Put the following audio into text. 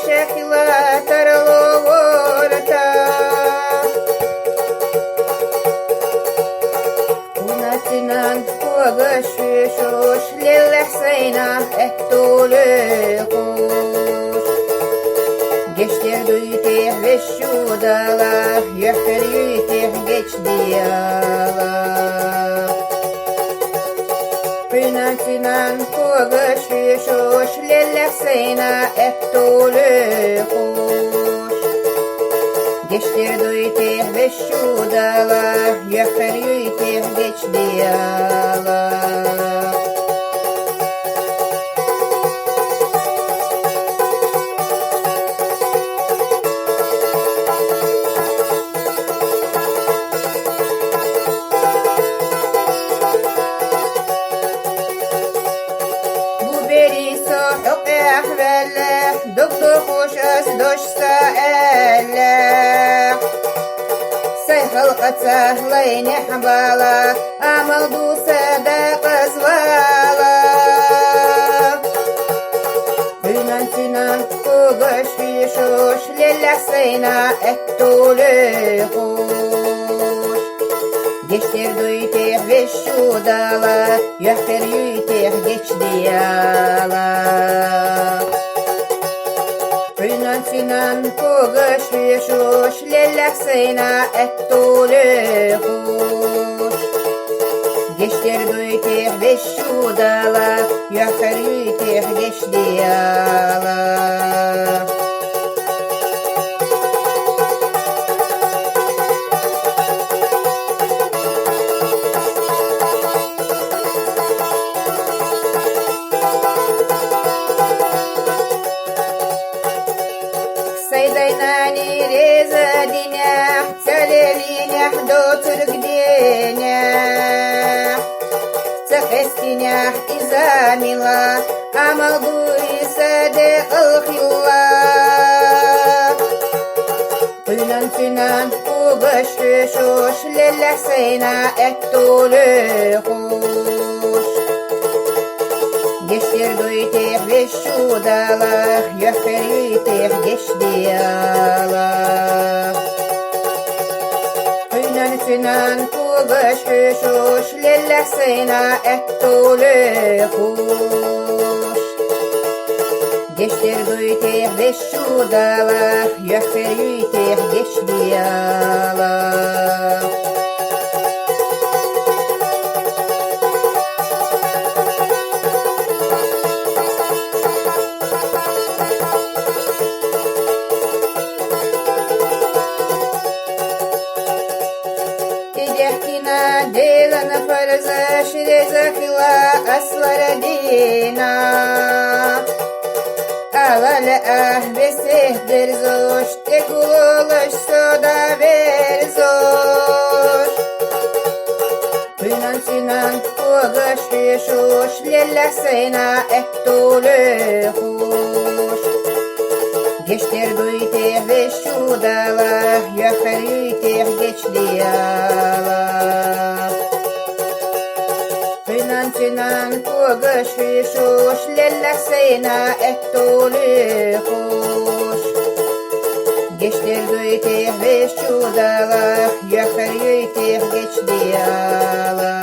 şekla tarlovorta Unatinan kogashushosh lillehseyna ettolukush Geçtirdüytih Vezчу Дала, yöhterüytih geç diyala Unatinan kogashushosh lillehseyna ettolukush Geçtirdüytih Vezчу Дала, yöhterüytih geç diyala Doktokushas doshsa elle Sayhalqatsa laynih bala Amal dusa da qazvala Hünantinan kogashvishosh Lillahsayna ettolukush Geçtirdüytih Vezчу Дала Yöhterüytih geç diyala Unatinan kogashvishosh lillehseyna ettolukush Geçtirdüytih Vezчу Дала yöhterüytih geç diyala Saydaynani reza dinah Talelinah doturg dinah Цахестинях изамила Амалду исаде алхилла Тунан когашвишош Лиллахсайна ettolukush Geçtirdüytih Vezчу Дала Yöhterüytih geç diyala Unatinan kogashvishosh Lillahsayna ettolukush Geçtirdüytih Vezчу Дала Yöhterüytih geç diyala Делана фарза шрезахила асварадина Алаля ахбесех дерзош Текулолош сода верзош Unatinan kogashvishosh Lillahsayna ettolukush Geçtirdüytih Vezчу Дала Yöhterüytih geç diyala Unatinan kogashvishosh Lillahsayna ettolukush Geçtirdüytih Vezчу Дала Yöhterüytih geç diyala